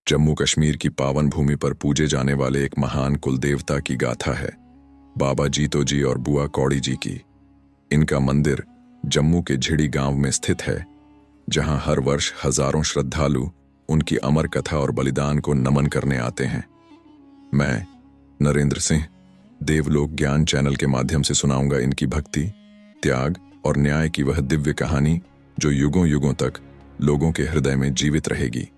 जम्मू कश्मीर की पावन भूमि पर पूजे जाने वाले एक महान कुलदेवता की गाथा है, बाबा जीतो जी और बुआ कौड़ी जी की। इनका मंदिर जम्मू के झिड़ी गांव में स्थित है, जहां हर वर्ष हजारों श्रद्धालु उनकी अमर कथा और बलिदान को नमन करने आते हैं। मैं नरेंद्र सिंह देवलोक ज्ञान चैनल के माध्यम से सुनाऊंगा इनकी भक्ति, त्याग और न्याय की वह दिव्य कहानी जो युगों युगों तक लोगों के हृदय में जीवित रहेगी।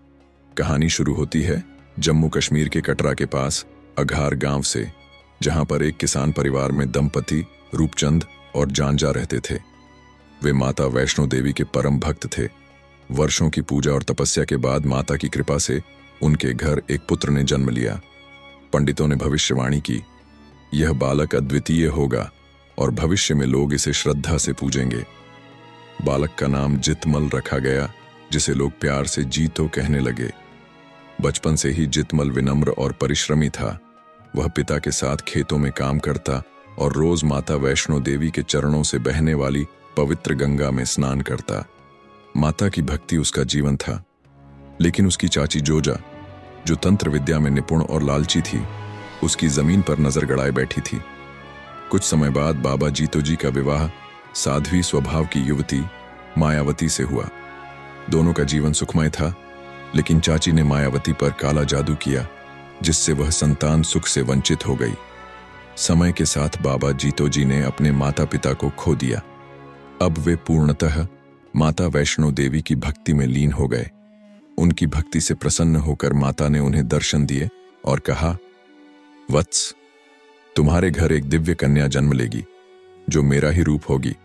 कहानी शुरू होती है जम्मू कश्मीर के कटरा के पास अघार गांव से, जहां पर एक किसान परिवार में दंपति रूपचंद और जानजा रहते थे। वे माता वैष्णो देवी के परम भक्त थे। वर्षों की पूजा और तपस्या के बाद माता की कृपा से उनके घर एक पुत्र ने जन्म लिया। पंडितों ने भविष्यवाणी की, यह बालक अद्वितीय होगा और भविष्य में लोग इसे श्रद्धा से पूजेंगे। बालक का नाम जितमल रखा गया, जिसे लोग प्यार से जीतो कहने लगे। बचपन से ही जितमल विनम्र और परिश्रमी था। वह पिता के साथ खेतों में काम करता और रोज माता वैष्णो देवी के चरणों से बहने वाली पवित्र गंगा में स्नान करता। माता की भक्ति उसका जीवन था। लेकिन उसकी चाची जोजा, जो तंत्र विद्या में निपुण और लालची थी, उसकी जमीन पर नजर गड़ाए बैठी थी। कुछ समय बाद बाबा जीतो जी का विवाह साध्वी स्वभाव की युवती मायावती से हुआ। दोनों का जीवन सुखमय था, लेकिन चाची ने मायावती पर काला जादू किया, जिससे वह संतान सुख से वंचित हो गई। समय के साथ बाबा जीतो जी ने अपने माता पिता को खो दिया। अब वे पूर्णतः माता वैष्णो देवी की भक्ति में लीन हो गए। उनकी भक्ति से प्रसन्न होकर माता ने उन्हें दर्शन दिए और कहा, वत्स, तुम्हारे घर एक दिव्य कन्या जन्म लेगी, जो मेरा ही रूप होगी,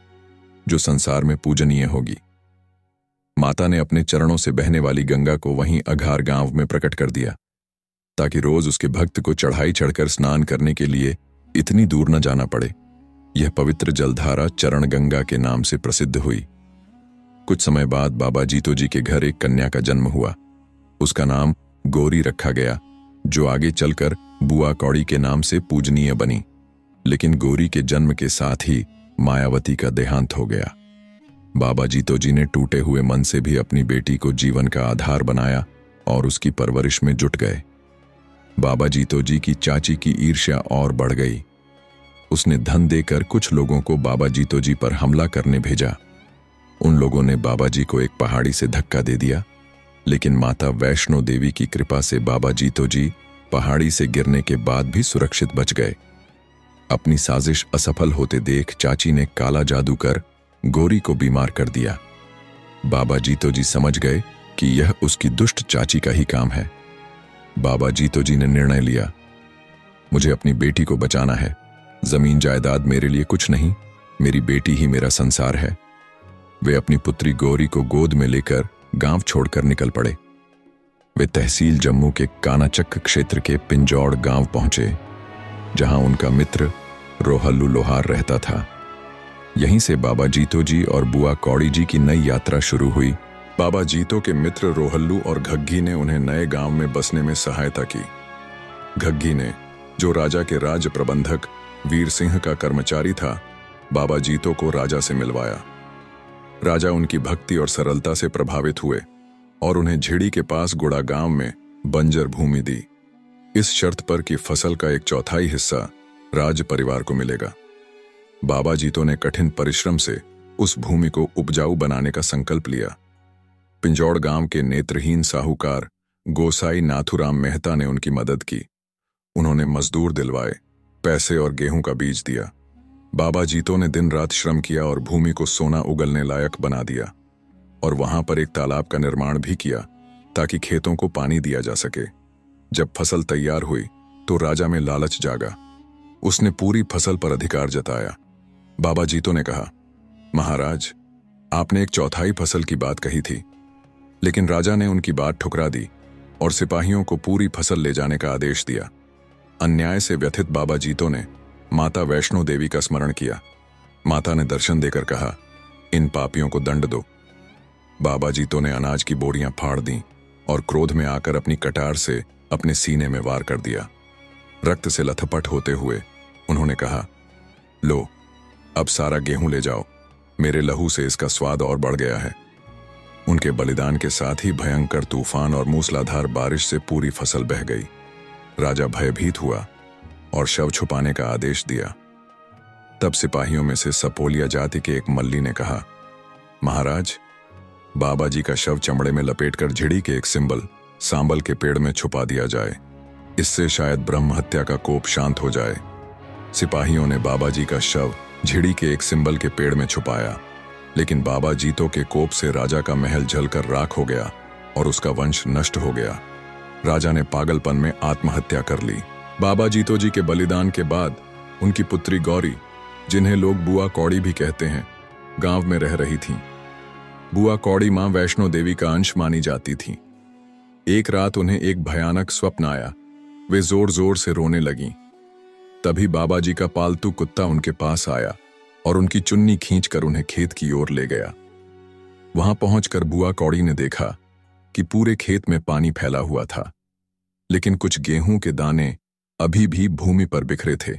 जो संसार में पूजनीय होगी। माता ने अपने चरणों से बहने वाली गंगा को वहीं अघार गांव में प्रकट कर दिया, ताकि रोज उसके भक्त को चढ़ाई चढ़कर स्नान करने के लिए इतनी दूर न जाना पड़े। यह पवित्र जलधारा चरण गंगा के नाम से प्रसिद्ध हुई। कुछ समय बाद बाबा जीतो जी के घर एक कन्या का जन्म हुआ। उसका नाम गौरी रखा गया, जो आगे चलकर बुआ कौड़ी के नाम से पूजनीय बनी। लेकिन गौरी के जन्म के साथ ही मायावती का देहांत हो गया। बाबा जीतो जी ने टूटे हुए मन से भी अपनी बेटी को जीवन का आधार बनाया और उसकी परवरिश में जुट गए। बाबा जीतो जी की चाची की ईर्ष्या और बढ़ गई। उसने धन देकर कुछ लोगों को बाबा जीतो जी पर हमला करने भेजा। उन लोगों ने बाबा जी को एक पहाड़ी से धक्का दे दिया, लेकिन माता वैष्णो देवी की कृपा से बाबा जीतो जी पहाड़ी से गिरने के बाद भी सुरक्षित बच गए। अपनी साजिश असफल होते देख चाची ने काला जादू कर गौरी को बीमार कर दिया। बाबा जीतो जी समझ गए कि यह उसकी दुष्ट चाची का ही काम है। बाबा जीतो जी ने निर्णय लिया, मुझे अपनी बेटी को बचाना है। जमीन जायदाद मेरे लिए कुछ नहीं, मेरी बेटी ही मेरा संसार है। वे अपनी पुत्री गौरी को गोद में लेकर गांव छोड़कर निकल पड़े। वे तहसील जम्मू के कानाचक्क क्षेत्र के पिंजौड़ गांव पहुंचे, जहां उनका मित्र रोहल्लू लोहार रहता था। यहीं से बाबा जीतो जी और बुआ कौड़ी जी की नई यात्रा शुरू हुई। बाबा जीतो के मित्र रोहल्लू और घग्गी ने उन्हें नए गांव में बसने में सहायता की। घग्गी ने, जो राजा के राज्य प्रबंधक वीर सिंह का कर्मचारी था, बाबा जीतो को राजा से मिलवाया। राजा उनकी भक्ति और सरलता से प्रभावित हुए और उन्हें झिड़ी के पास गुड़ा गांव में बंजर भूमि दी, इस शर्त पर कि फसल का 1/4 हिस्सा राज परिवार को मिलेगा। बाबा जीतो ने कठिन परिश्रम से उस भूमि को उपजाऊ बनाने का संकल्प लिया। पिंजौड़ गांव के नेत्रहीन साहूकार गोसाई नाथुराम मेहता ने उनकी मदद की। उन्होंने मजदूर दिलवाए, पैसे और गेहूं का बीज दिया। बाबा जीतो ने दिन रात श्रम किया और भूमि को सोना उगलने लायक बना दिया, और वहां पर एक तालाब का निर्माण भी किया ताकि खेतों को पानी दिया जा सके। जब फसल तैयार हुई तो राजा में लालच जागा। उसने पूरी फसल पर अधिकार जताया। बाबा जीतो ने कहा, महाराज, आपने 1/4 फसल की बात कही थी। लेकिन राजा ने उनकी बात ठुकरा दी और सिपाहियों को पूरी फसल ले जाने का आदेश दिया। अन्याय से व्यथित बाबा जीतो ने माता वैष्णो देवी का स्मरण किया। माता ने दर्शन देकर कहा, इन पापियों को दंड दो। बाबा जीतो ने अनाज की बोरियां फाड़ दी और क्रोध में आकर अपनी कटार से अपने सीने में वार कर दिया। रक्त से लथपथ होते हुए उन्होंने कहा, लो, अब सारा गेहूं ले जाओ, मेरे लहू से इसका स्वाद और बढ़ गया है। उनके बलिदान के साथ ही भयंकर तूफान और मूसलाधार बारिश से पूरी फसल बह गई। राजा भयभीत हुआ और शव छुपाने का आदेश दिया। तब सिपाहियों में से सपोलिया जाति के एक मल्ली ने कहा, महाराज, बाबा जी का शव चमड़े में लपेटकर झिड़ी के एक सिंबल सांबल के पेड़ में छुपा दिया जाए, इससे शायद ब्रह्म हत्या का कोप शांत हो जाए। सिपाहियों ने बाबा जी का शव झिड़ी के एक सिंबल के पेड़ में छुपाया, लेकिन बाबा जीतो के कोप से राजा का महल जलकर राख हो गया और उसका वंश नष्ट हो गया। राजा ने पागलपन में आत्महत्या कर ली। बाबा जीतो जी के बलिदान के बाद उनकी पुत्री गौरी, जिन्हें लोग बुआ कौड़ी भी कहते हैं, गांव में रह रही थीं। बुआ कौड़ी मां वैष्णो देवी का अंश मानी जाती थीं। एक रात उन्हें एक भयानक स्वप्न आया। वे जोर जोर से रोने लगीं। तभी बाबा जी का पालतू कुत्ता उनके पास आया और उनकी चुन्नी खींचकर उन्हें खेत की ओर ले गया। वहां पहुंचकर बुआ कौड़ी ने देखा कि पूरे खेत में पानी फैला हुआ था, लेकिन कुछ गेहूं के दाने अभी भी भूमि पर बिखरे थे।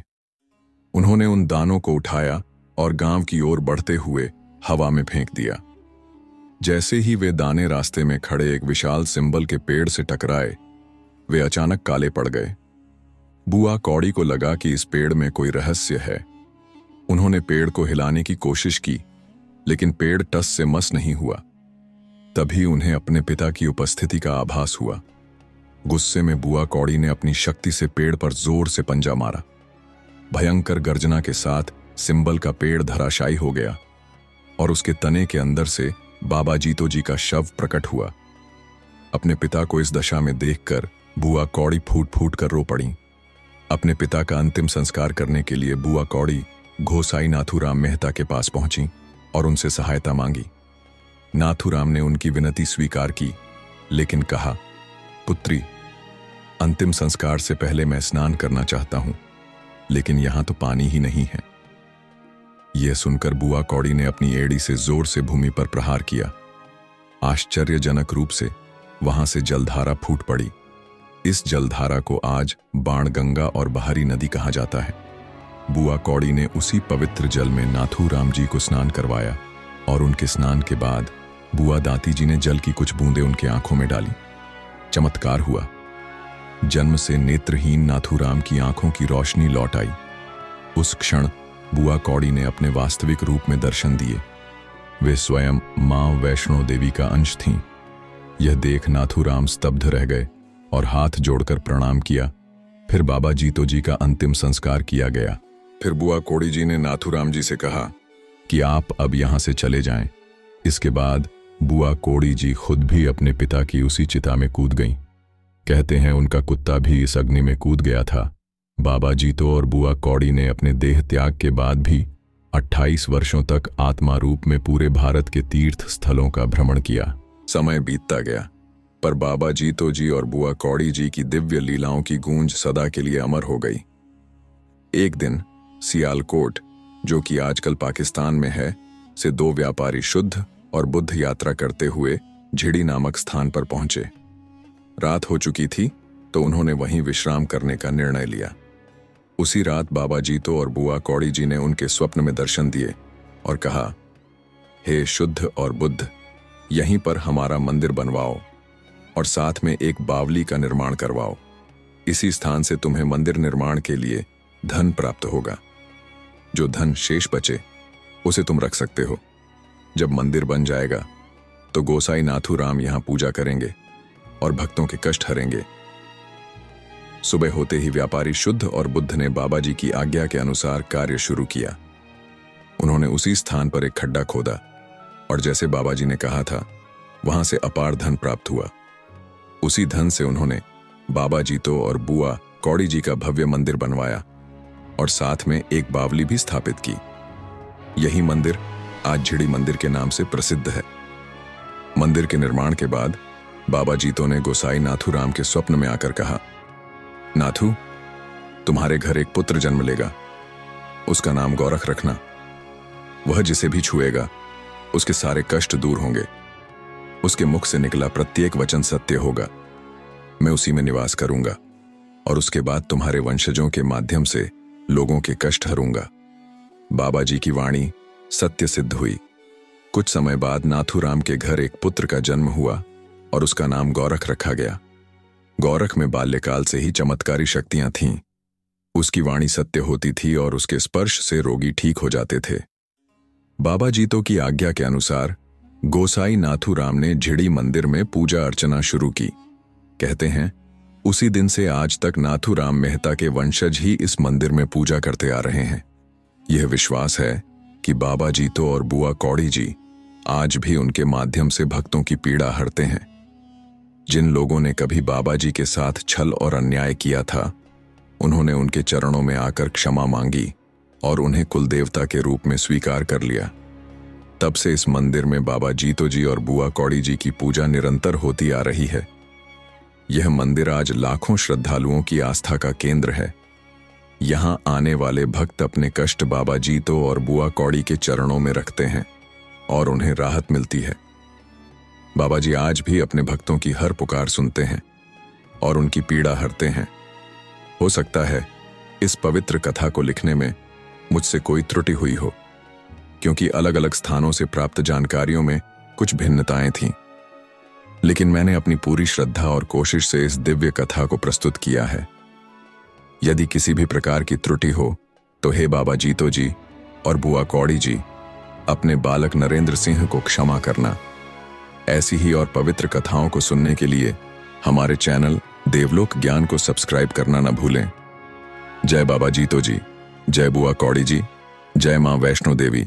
उन्होंने उन दानों को उठाया और गांव की ओर बढ़ते हुए हवा में फेंक दिया। जैसे ही वे दाने रास्ते में खड़े एक विशाल सिंबल के पेड़ से टकराए, वे अचानक काले पड़ गए। बुआ कौड़ी को लगा कि इस पेड़ में कोई रहस्य है। उन्होंने पेड़ को हिलाने की कोशिश की, लेकिन पेड़ टस से मस नहीं हुआ। तभी उन्हें अपने पिता की उपस्थिति का आभास हुआ। गुस्से में बुआ कौड़ी ने अपनी शक्ति से पेड़ पर जोर से पंजा मारा। भयंकर गर्जना के साथ सिंबल का पेड़ धराशायी हो गया और उसके तने के अंदर से बाबा जीतो जी का शव प्रकट हुआ। अपने पिता को इस दशा में देखकर बुआ कौड़ी फूट फूट कर रो पड़ी। अपने पिता का अंतिम संस्कार करने के लिए बुआ कौड़ी गोसाई नाथूराम मेहता के पास पहुंची और उनसे सहायता मांगी। नाथूराम ने उनकी विनती स्वीकार की, लेकिन कहा, पुत्री, अंतिम संस्कार से पहले मैं स्नान करना चाहता हूं, लेकिन यहां तो पानी ही नहीं है। यह सुनकर बुआ कौड़ी ने अपनी एड़ी से जोर से भूमि पर प्रहार किया। आश्चर्यजनक रूप से वहां से जलधारा फूट पड़ी। इस जलधारा को आज बाणगंगा और बहारी नदी कहा जाता है। बुआ कौड़ी ने उसी पवित्र जल में नाथूराम जी को स्नान करवाया और उनके स्नान के बाद बुआ दाती जी ने जल की कुछ बूंदें उनके आंखों में डाली। चमत्कार हुआ। जन्म से नेत्रहीन नाथूराम की आंखों की रोशनी लौट आई। उस क्षण बुआ कौड़ी ने अपने वास्तविक रूप में दर्शन दिए। वे स्वयं मां वैष्णो देवी का अंश थीं। यह देख नाथूराम स्तब्ध रह गए और हाथ जोड़कर प्रणाम किया। फिर बाबा जीतो जी का अंतिम संस्कार किया गया। फिर बुआ कौड़ी जी ने नाथूराम जी से कहा कि आप अब यहां से चले जाएं। इसके बाद बुआ कौड़ी जी खुद भी अपने पिता की उसी चिता में कूद गईं। कहते हैं उनका कुत्ता भी इस अग्नि में कूद गया था। बाबा जीतो और बुआ कौड़ी ने अपने देह त्याग के बाद भी 28 वर्षों तक आत्मा रूप में पूरे भारत के तीर्थ स्थलों का भ्रमण किया। समय बीतता गया, पर बाबा जीतो जी और बुआ कौड़ी जी की दिव्य लीलाओं की गूंज सदा के लिए अमर हो गई। एक दिन सियालकोट, जो कि आजकल पाकिस्तान में है, से दो व्यापारी शुद्ध और बुद्ध यात्रा करते हुए झिड़ी नामक स्थान पर पहुंचे। रात हो चुकी थी तो उन्होंने वहीं विश्राम करने का निर्णय लिया। उसी रात बाबा जीतो और बुआ कौड़ी जी ने उनके स्वप्न में दर्शन दिए और कहा, हे शुद्ध और बुद्ध, यहीं पर हमारा मंदिर बनवाओ और साथ में एक बावली का निर्माण करवाओ। इसी स्थान से तुम्हें मंदिर निर्माण के लिए धन प्राप्त होगा। जो धन शेष बचे उसे तुम रख सकते हो। जब मंदिर बन जाएगा तो गोसाई नाथूराम यहां पूजा करेंगे और भक्तों के कष्ट हरेंगे। सुबह होते ही व्यापारी शुद्ध और बुद्ध ने बाबा जी की आज्ञा के अनुसार कार्य शुरू किया। उन्होंने उसी स्थान पर एक खड्डा खोदा और जैसे बाबा जी ने कहा था, वहां से अपार धन प्राप्त हुआ। उसी धन से उन्होंने बाबा जीतो और बुआ कौड़ी जी का भव्य मंदिर बनवाया और साथ में एक बावली भी स्थापित की। यही मंदिर आज झिड़ी मंदिर के नाम से प्रसिद्ध है। मंदिर के निर्माण के बाद बाबा जीतो ने गोसाई नाथूराम के स्वप्न में आकर कहा, नाथू, तुम्हारे घर एक पुत्र जन्म लेगा। उसका नाम गौरख रखना। वह जिसे भी छुएगा उसके सारे कष्ट दूर होंगे। उसके मुख से निकला प्रत्येक वचन सत्य होगा। मैं उसी में निवास करूंगा और उसके बाद तुम्हारे वंशजों के माध्यम से लोगों के कष्ट हरूंगा। बाबा जी की वाणी सत्य सिद्ध हुई। कुछ समय बाद नाथूराम के घर एक पुत्र का जन्म हुआ और उसका नाम गौरख रखा गया। गौरख में बाल्यकाल से ही चमत्कारी शक्तियां थीं। उसकी वाणी सत्य होती थी और उसके स्पर्श से रोगी ठीक हो जाते थे। बाबा जीतो की आज्ञा के अनुसार गोसाई नाथूराम ने झिड़ी मंदिर में पूजा अर्चना शुरू की। कहते हैं उसी दिन से आज तक नाथूराम मेहता के वंशज ही इस मंदिर में पूजा करते आ रहे हैं। यह विश्वास है कि बाबा जीतो और बुआ कौड़ी जी आज भी उनके माध्यम से भक्तों की पीड़ा हरते हैं। जिन लोगों ने कभी बाबा जी के साथ छल और अन्याय किया था, उन्होंने उनके चरणों में आकर क्षमा मांगी और उन्हें कुलदेवता के रूप में स्वीकार कर लिया। तब से इस मंदिर में बाबा जीतो जी और बुआ कौड़ी जी की पूजा निरंतर होती आ रही है। यह मंदिर आज लाखों श्रद्धालुओं की आस्था का केंद्र है। यहाँ आने वाले भक्त अपने कष्ट बाबा जीतो और बुआ कौड़ी के चरणों में रखते हैं और उन्हें राहत मिलती है। बाबा जी आज भी अपने भक्तों की हर पुकार सुनते हैं और उनकी पीड़ा हरते हैं। हो सकता है इस पवित्र कथा को लिखने में मुझसे कोई त्रुटि हुई हो, क्योंकि अलग अलग स्थानों से प्राप्त जानकारियों में कुछ भिन्नताएं थीं, लेकिन मैंने अपनी पूरी श्रद्धा और कोशिश से इस दिव्य कथा को प्रस्तुत किया है। यदि किसी भी प्रकार की त्रुटि हो तो हे बाबा जीतो जी और बुआ कौड़ी जी, अपने बालक नरेंद्र सिंह को क्षमा करना। ऐसी ही और पवित्र कथाओं को सुनने के लिए हमारे चैनल देवलोक ज्ञान को सब्सक्राइब करना न भूलें। जय बाबा जीतो जी, जय बुआ कौड़ी जी, जय मां वैष्णो देवी।